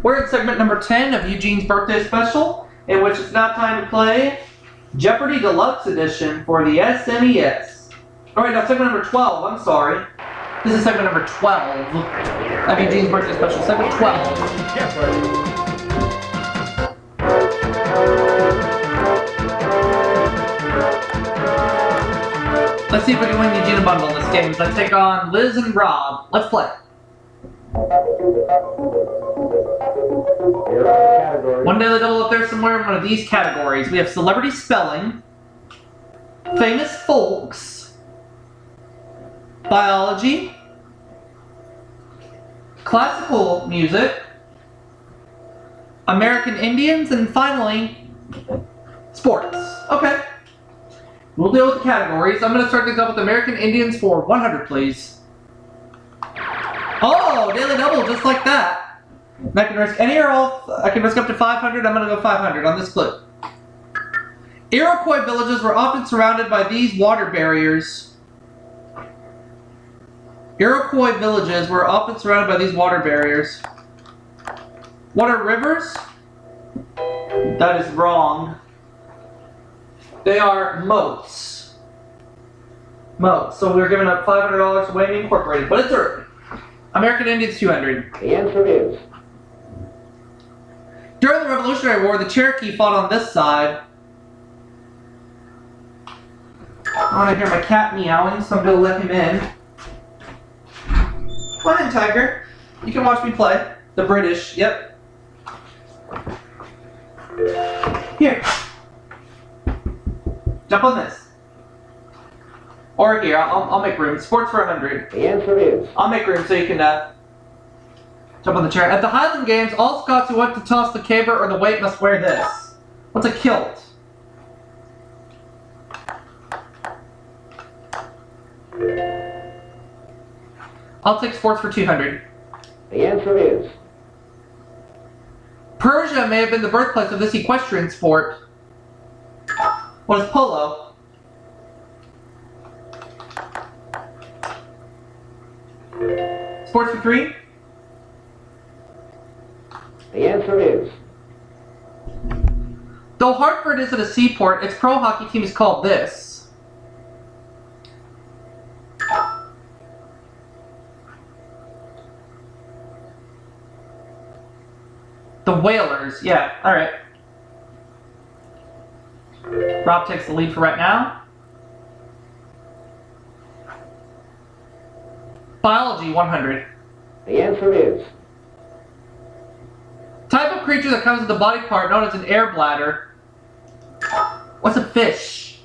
We're in segment number 10 of Eugene's birthday special, in which it's now time to play Jeopardy Deluxe Edition for the SNES. Alright, now segment number 12, I'm sorry. This is segment number 12 of Eugene's birthday special, segment 12. Let's see if we can win Eugene a bundle in this game. Let's take on Liz and Rob. Let's play. One daily double up there somewhere in one of these categories. We have celebrity spelling, famous folks, biology, classical music, American Indians, and finally, sports. Okay. We'll deal with the categories. I'm going to start things off with American Indians for 100, please. Oh, daily double, just like that. And I can risk any or all. I can risk up to 500. I'm going to go 500 on this clip. Iroquois villages were often surrounded by these water barriers. Iroquois villages were often surrounded by these water barriers. What are rivers? That is wrong. They are moats. Moats. So we're giving up $500 to Whammy Incorporated, but it's early. American Indians 200. The answer is. During the Revolutionary War, the Cherokee fought on this side. I want to hear my cat meowing, so I'm going to let him in. Come on in, Tiger. You can watch me play. The British, yep. Here. Jump on this. Or here, I'll make room. Sports for 100. The answer is. I'll make room so you can jump on the chair. At the Highland Games, all Scots who want to toss the caber or the weight must wear this. What's a kilt? I'll take sports for 200. The answer is. Persia may have been the birthplace of this equestrian sport. What is polo? Sports for 3? The answer is. Though Hartford isn't a seaport, its pro hockey team is called this. The Whalers, yeah, alright. Rob takes the lead for right now. Biology, 100. The answer is. Type of creature that comes with a body part known as an air bladder. What's a fish?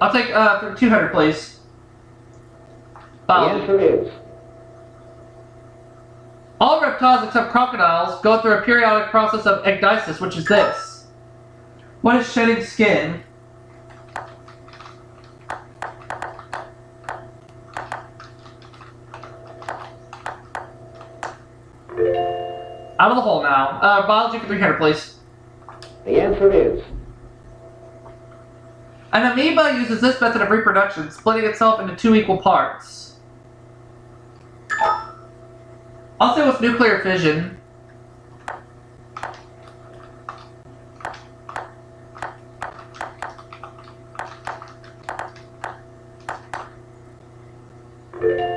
I'll take 200, please. Biology. The answer is. All reptiles except crocodiles go through a periodic process of ecdysis, which is this. What is shedding skin? Out of the hole now. Biology for 300, please. The answer is. An amoeba uses this method of reproduction, splitting itself into 2 equal parts. I'll say what's nuclear fission.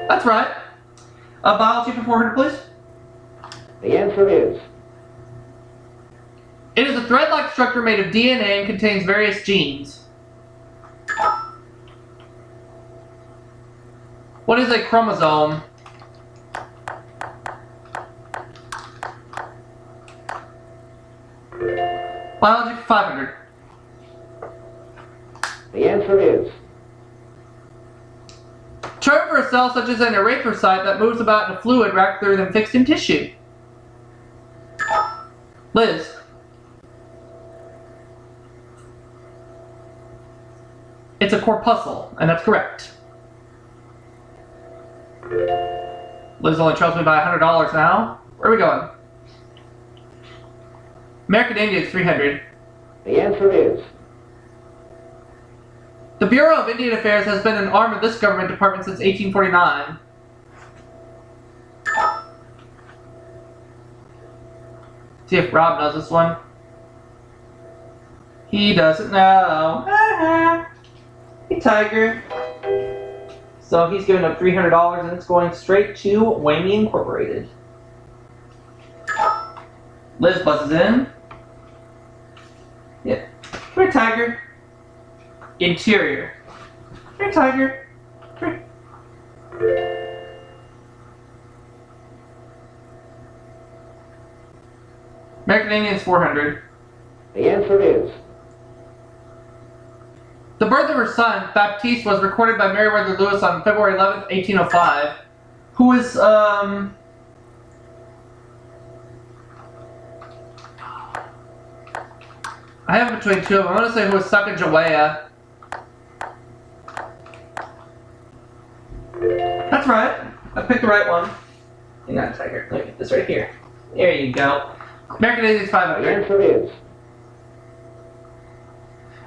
That's right. Biology for 400, please. The answer is. It is a thread-like structure made of DNA and contains various genes. What is a chromosome? Biology for 500. The answer is. Term for a cell such as an erythrocyte that moves about in a fluid rather than fixed in tissue. Liz. It's a corpuscle, and that's correct. Liz only trails me by $100 now. Where are we going? American Indians, 300. The answer is. The Bureau of Indian Affairs has been an arm of this government department since 1849. See if Rob knows this one. He doesn't know. Hey, Tiger. So he's giving up $300 and it's going straight to Whammy Incorporated. Liz buzzes in. Yeah. Come here, Tiger. Interior. Come here, Tiger. Come here. American Indians 400. The answer is. The birth of her son, Baptiste, was recorded by Meriwether Lewis on February 11th, 1805. Who is, I have it between two of them. I want to say who was Sacagawea. That's right. I picked the right one. Hang on, Tiger. Look at this right here. There you go. American Indians The 500. answer is.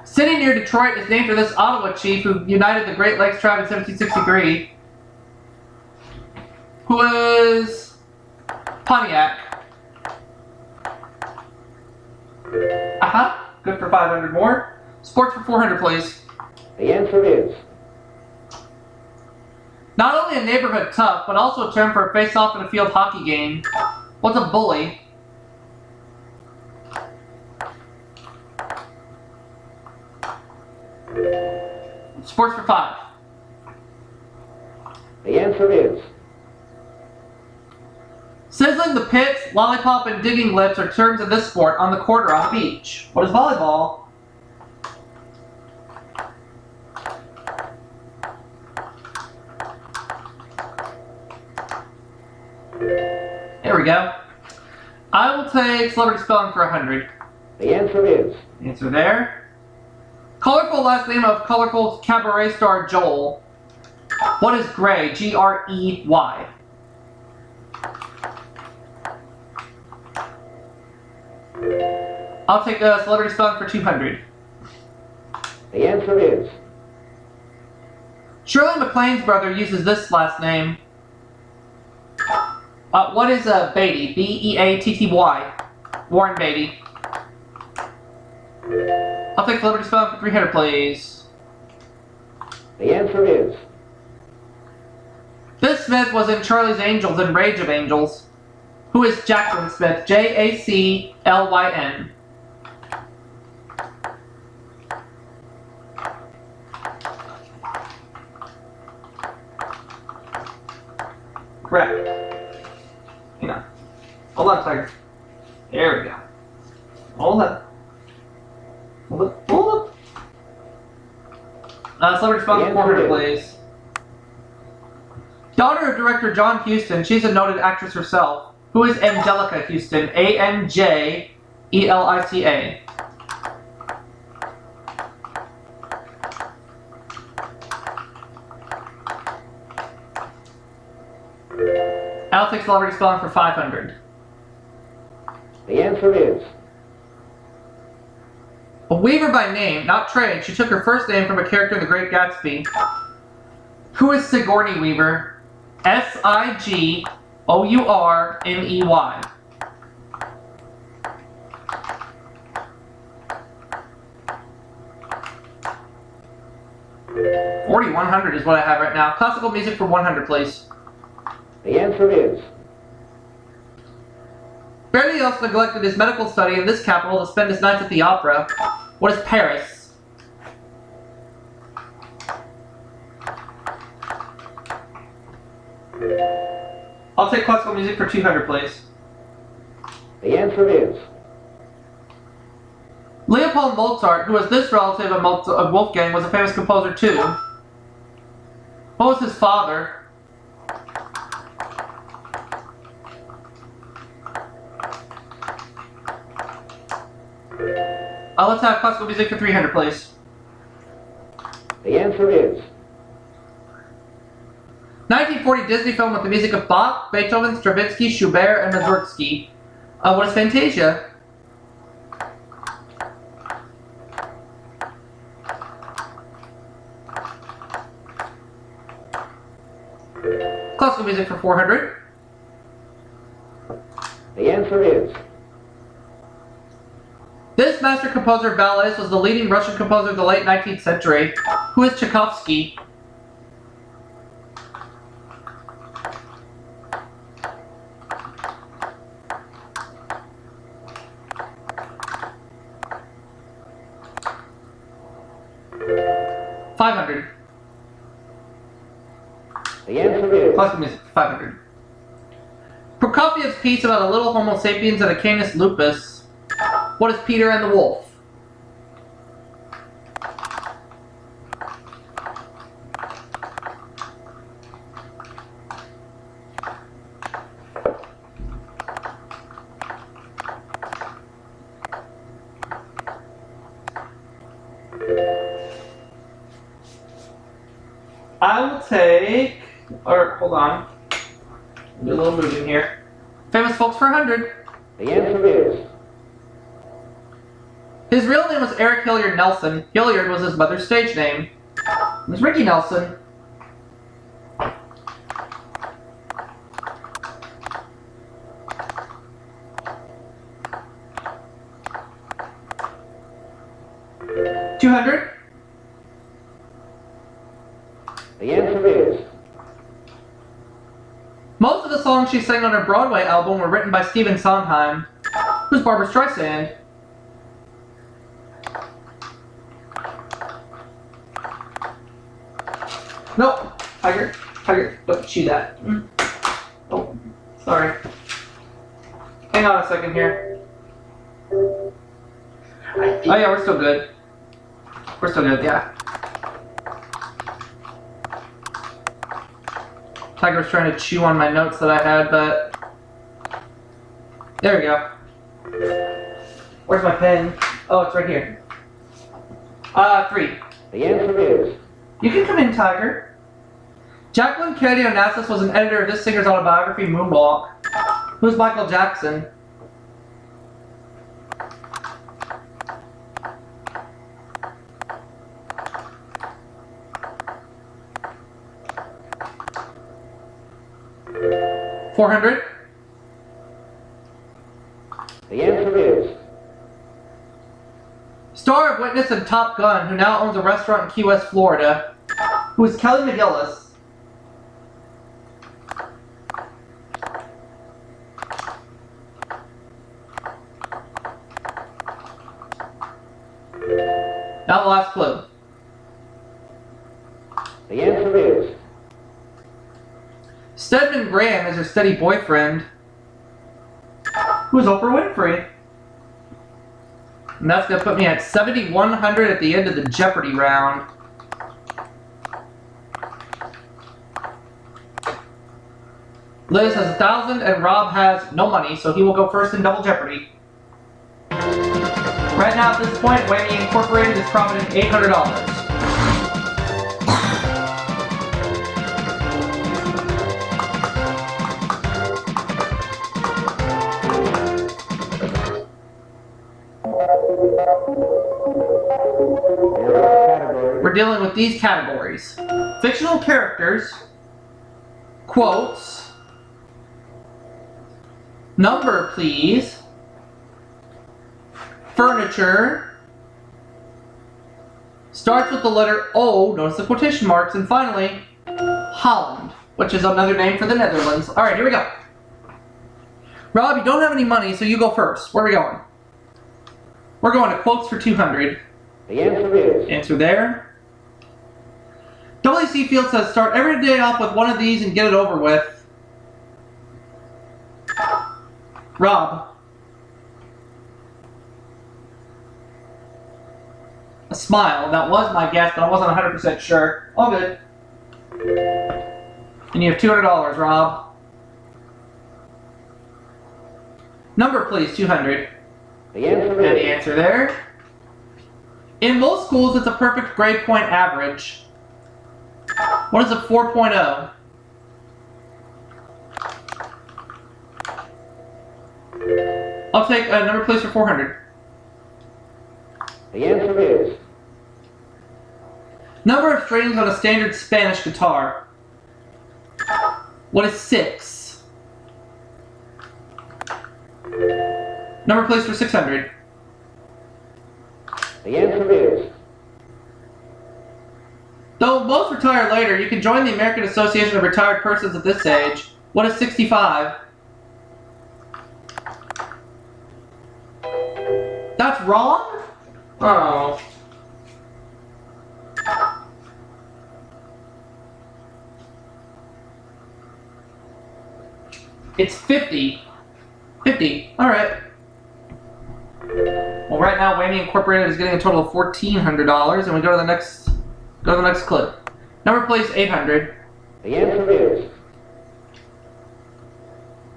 City near Detroit is named for this Ottawa chief who united the Great Lakes tribe in 1763. Who was Pontiac. Aha. Good for 500 more. Sports for 400, please. The answer is. Not only a neighborhood tough, but also a term for a face-off in a field hockey game. What's a bully? Sports for 5. The answer is. Sizzling the pits, lollipop, and digging lips are terms of this sport on the court or on the beach. What is volleyball? There we go. I will take celebrity spelling for 100. The answer is. Answer there. Colorful last name of colorful cabaret star Joel. What is Grey? Grey. I'll take a celebrity spelling for 200. The answer is. Shirley MacLaine's brother uses this last name. What is Beatty? Beatty. Warren Beatty. I'll take celebrity spelling for 300, please. The answer is. This Smith was in Charlie's Angels and Rage of Angels. Who is Jacqueline Smith? Jaclyn. Correct. Hang on. Hold on, Tiger. There we go. Hold on. Hold up. Celebrity spelling for 400, please. Daughter of director John Huston, she's a noted actress herself. Who is Angelica Huston? Anjelica. I'll take celebrity spelling for 500. The answer is. A weaver by name, not trade, she took her first name from a character in The Great Gatsby. Who is Sigourney Weaver? Sigourney. $4,100 is what I have right now. Classical music for 100, please. The answer is. Berlioz neglected his medical study in this capital to spend his nights at the opera. What is Paris? I'll take classical music for 200, please. The answer is. Leopold Mozart, who was this relative of Wolfgang, was a famous composer too. What was his father? Let's have classical music for 300, please. The answer is. 1940 Disney film with the music of Bach, Beethoven, Stravinsky, Schubert, and Mussorgsky. What is Fantasia? Classical music for 400. The answer is. This master composer of ballets was the leading Russian composer of the late 19th century. Who is Tchaikovsky? $500. The answer is. Classical music, 500. Prokofiev's piece about a little Homo sapiens and a Canis lupus. What is Peter and the Wolf? I will take, or hold on, do a little moving here. Famous folks for 100. The answer is. His real name was Eric Hilliard Nelson. Hilliard was his mother's stage name. It was Ricky Nelson. $200. The answer is. Most of the songs she sang on her Broadway album were written by Stephen Sondheim. Who's Barbra Streisand? Nope. Tiger. Tiger. Don't chew that. Oh, sorry. Hang on a second here. Oh yeah, we're still good. We're still good, yeah. Tiger was trying to chew on my notes that I had, but... There we go. Where's my pen? Oh, it's right here. 3. The answer is. You can come in, Tiger. Jacqueline Kennedy Onassis was an editor of this singer's autobiography, Moonwalk. Who's Michael Jackson? $400. The answer is. Star of Witness and Top Gun, who now owns a restaurant in Key West, Florida. Who is Kelly McGillis? Now the last clue. The answer is. Stedman Graham is her steady boyfriend. Who's Oprah Winfrey? And that's going to put me at 7,100 at the end of the Jeopardy round. Liz has 1,000 and Rob has no money, so he will go first in Double Jeopardy. Right now at this point, Whammy Incorporated is profiting $800. We're dealing with these categories. Fictional characters, quotes, number please, furniture, starts with the letter O, notice the quotation marks, and finally, Holland, which is another name for the Netherlands. Alright, here we go. Rob, you don't have any money, so you go first. Where are we going? We're going to quotes for 200. The answer is. Answer there. W.C. Field says, start every day off with one of these and get it over with. Rob. A smile. That was my guess, but I wasn't 100% sure. All good. And you have $200, Rob. Number, please, 200. The answer And the is. answer there. In most schools, it's a perfect grade point average. What is a 4.0? I'll take a number, please, for 400. The answer is. Number of strings on a standard Spanish guitar. What is 6? Number placed for 600. The answer is Though most retire later, you can join the American Association of Retired Persons at this age. What is 65? That's wrong? Oh. It's 50. 50. Alright. Well, right now, Whammy Incorporated is getting a total of $1,400, and we go to the next clip. Number place 800. the answer is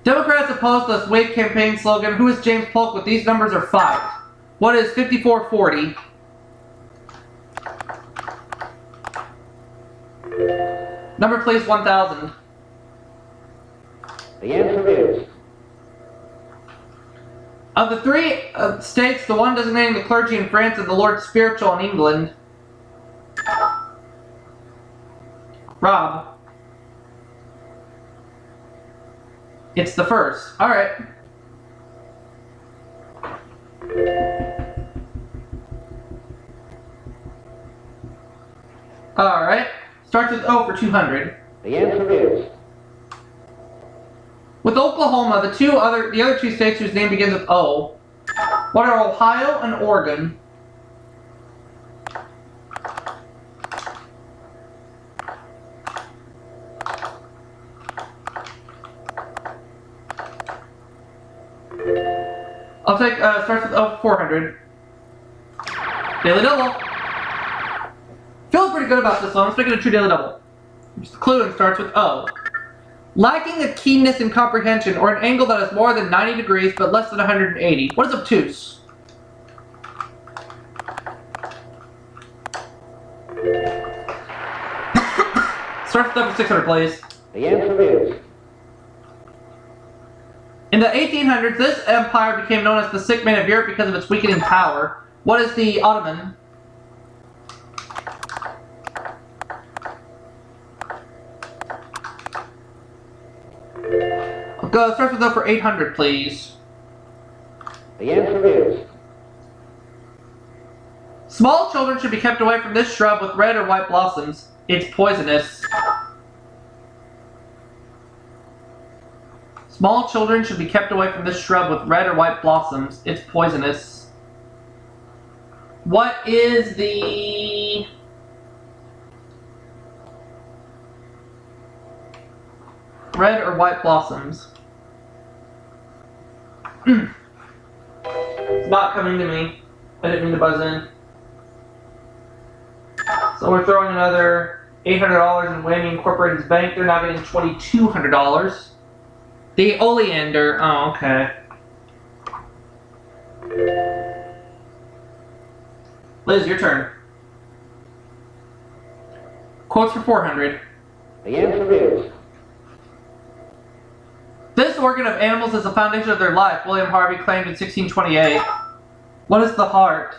Democrats opposed the Wake campaign slogan, "Who is James Polk with these numbers are 5?" What is 5440? Number place 1000. the answer is Of the three states, the one designating the clergy in France and the Lord Spiritual in England. Rob. It's the first. Alright. Alright. Starts with O for 200. the answer is With Oklahoma, the other two states whose name begins with O. What are Ohio and Oregon? I'll take, starts with O for 400. Daily double. Feeling pretty good about this one. Let's make it a true daily double. Just a clue and starts with O. Lacking a keenness and comprehension, or an angle that is more than 90 degrees but less than 180. What is obtuse? Starts with O for 600, please. the answer is In the 1800s, this empire became known as the sick man of Europe because of its weakening power. What is the Ottoman? Go, starts with O for 800, please. the answer is Small children should be kept away from this shrub with red or white blossoms. It's poisonous. Small children should be kept away from this shrub with red or white blossoms. It's poisonous. What is the... red or white blossoms? It's not coming to me. I didn't mean to buzz in. So we're throwing another $800 in Whammy Incorporated's bank. They're now getting $2,200. The oleander. Oh, okay. Liz, your turn. Quotes for 400. the answer is This organ of animals is the foundation of their life, William Harvey claimed in 1628. What is the heart?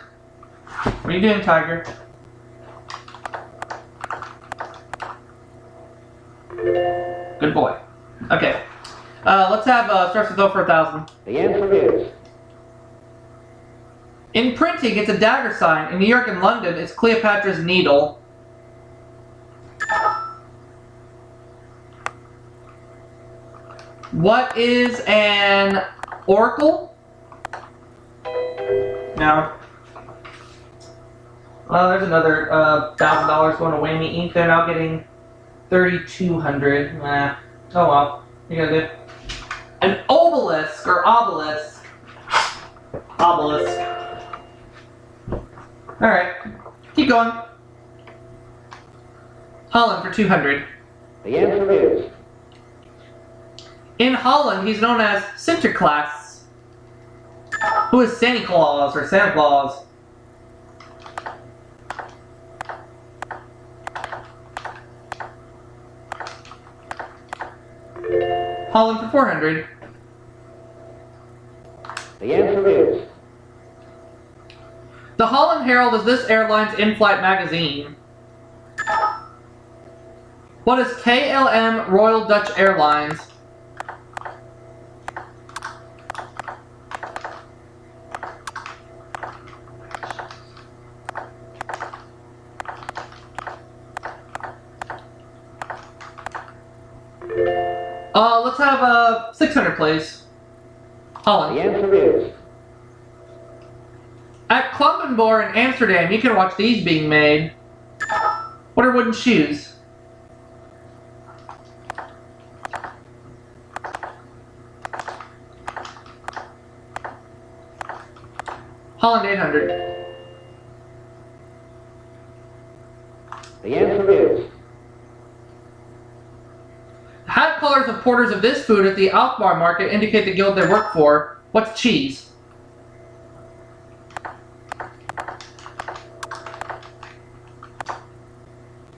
What are you doing, Tiger? Good boy. Okay. Let's have, starts with O for 1,000. the answer is In printing, it's a dagger sign. In New York and London, it's Cleopatra's Needle. What is an oracle? No. There's another $1,000 going to Whammy Inc. They're now getting $3,200. Nah. Oh well. You gotta do. An obelisk or obelisk. Obelisk. Alright. Keep going. Holland for 200. the answer is In Holland, he's known as Sinterklaas. Who is Santa Claus or Santa Claus? Holland for 400. the answer is The Holland Herald is this airline's in-flight magazine. What is KLM Royal Dutch Airlines? Let's have 600, please. Holland. The answer is At Klampenborg in Amsterdam, you can watch these being made. What are wooden shoes? Holland 800. the answer is Hat colors of porters of this food at the Alkmaar market indicate the guild they work for. What's cheese?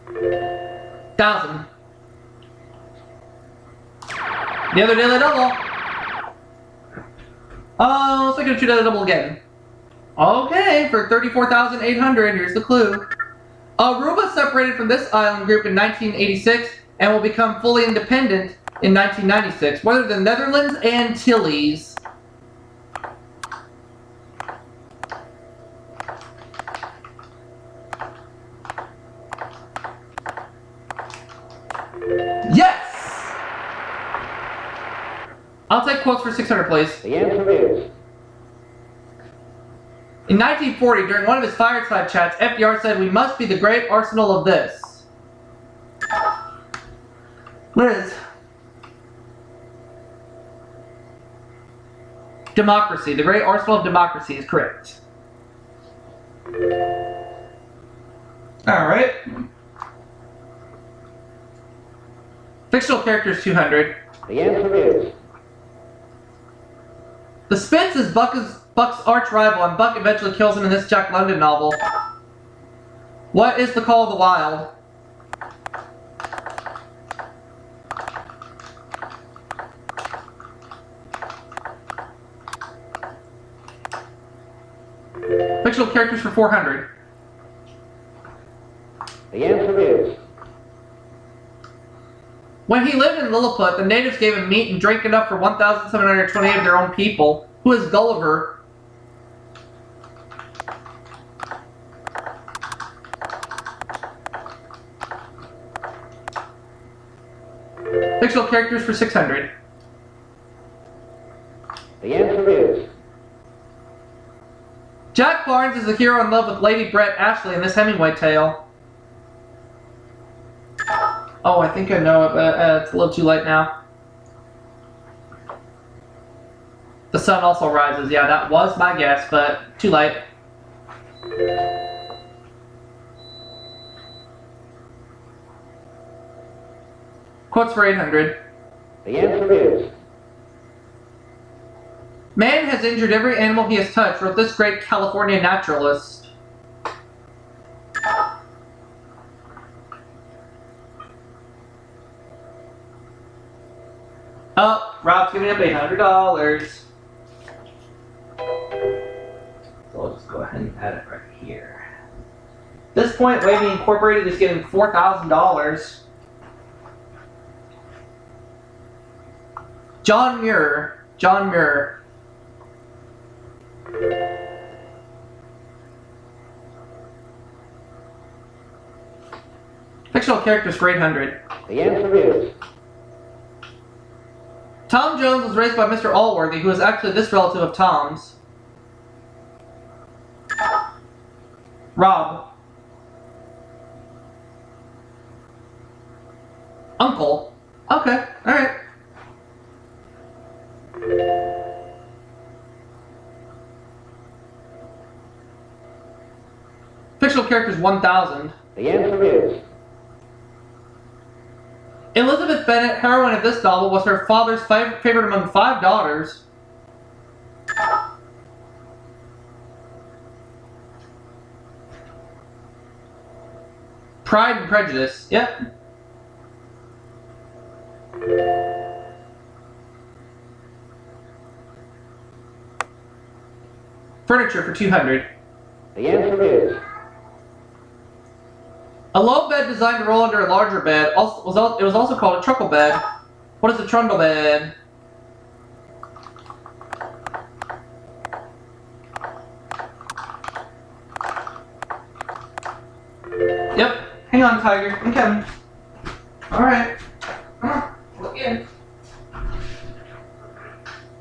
$1,000. The other daily double. Oh, so I can shoot at a double again. Okay, for 34,800, here's the clue. Aruba separated from this island group in 1986 and will become fully independent in 1996. What are the Netherlands Antilles? Yes! I'll take quotes for 600, please. the answer is In 1940, during one of his fireside chats, FDR said, "We must be the great arsenal of this." Liz. Democracy. The great arsenal of democracy is correct. Alright. Fictional characters 200. the answer is The Spitz is Buck's arch rival, and Buck eventually kills him in this Jack London novel. What is the Call of the Wild? Fictional characters for 400. the answer is When he lived in Lilliput, the natives gave him meat and drink enough for 1,728 of their own people. Who is Gulliver? Fictional characters for 600. the answer is Jack Barnes is the hero in love with Lady Brett Ashley in this Hemingway tale. Oh, I think I know it, but it's a little too late now. The sun also rises. Yeah, that was my guess, but too late. Quotes for 800. the answer is Man has injured every animal he has touched, wrote this great California naturalist. Oh, Rob's giving up $800. So I'll just go ahead and add it right here. At this point, Whammy Incorporated is getting $4,000. John Muir. John Muir. Fictional characters for 800. the answer is Tom Jones was raised by Mr. Allworthy, who is actually this relative of Tom's. Rob. Uncle. Okay, alright. Fictional characters 1,000. the answer is Elizabeth Bennet, heroine of this novel, was her father's favorite among 5 daughters. Pride and Prejudice. Yep. Furniture for 200. the answer is A low bed designed to roll under a larger bed. It was also called a truckle bed. What is a trundle bed? Yep. Hang on, Tiger. I'm coming. Alright. Come on. Look in.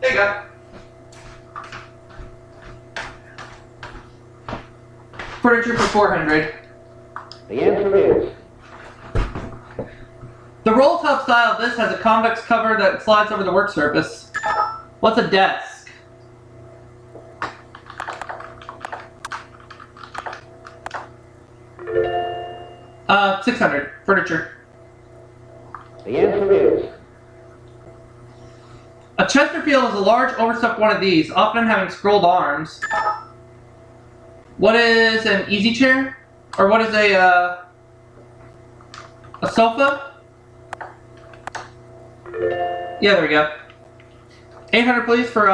There you go. Furniture for $400. The answer is The roll top style of this has a convex cover that slides over the work surface. What's a desk? $600. Furniture. the answer is A Chesterfield is a large overstuffed one of these, often having scrolled arms. What is an easy chair? Or what is a sofa? Yeah, there we go. 800 please for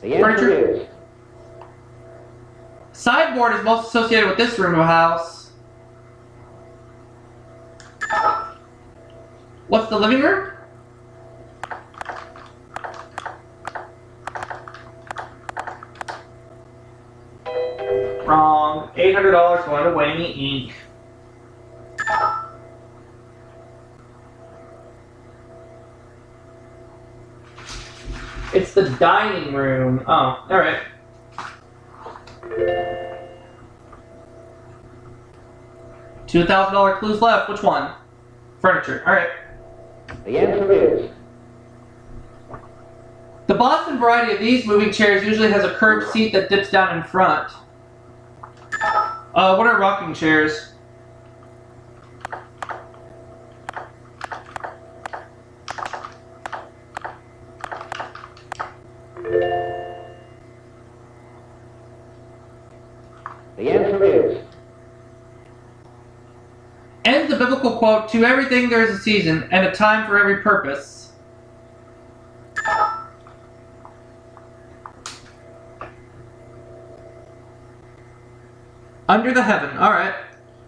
the answer furniture. is Sideboard is most associated with this room of a house. What's the living room? Wrong. $800 going to Whammy Inc. It's the dining room. Oh, alright. $2,000 clues left. Which one? Furniture. Alright. the answer is The Boston variety of these moving chairs usually has a curved seat that dips down in front. What are rocking chairs? the answer is Ends the biblical quote, "To everything there is a season, and a time for every purpose." Under the heaven. Alright.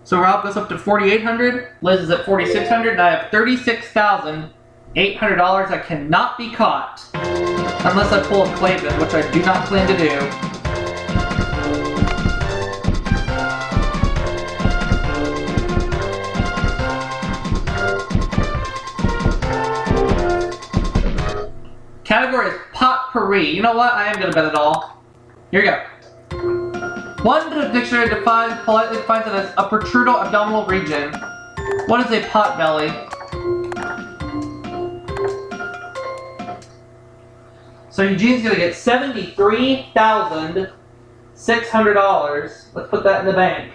So Rob goes up to $4,800. Liz is at $4,600. And I have $36,800. I cannot be caught. Unless I pull a Clavin, which I do not plan to do. Category is potpourri. You know what? I am going to bet it all. Here we go. One dictionary politely defines it as a protrudal abdominal region. What is a pot belly? So Eugene's going to get $73,600. Let's put that in the bank.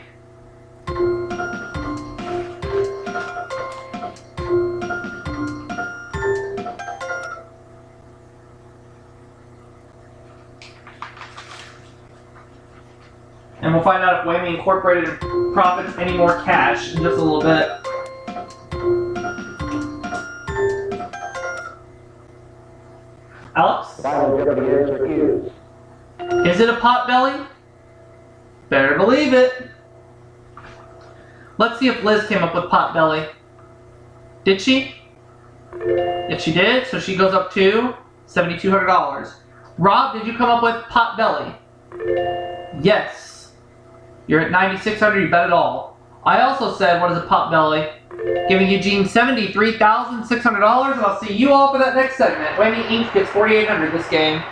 And we'll find out if Whammy Incorporated profits any more cash in just a little bit. Alex? the final Jeopardy answer is Is it a pot belly? Better believe it. Let's see if Liz came up with pot belly. Did she? If she did, so she goes up to $7,200. Rob, did you come up with pot belly? Yes. You're at $9,600, you bet it all. I also said, what is a pot belly? Giving Eugene $73,600, and I'll see you all for that next segment. Whammy Inc. gets $4,800 this game.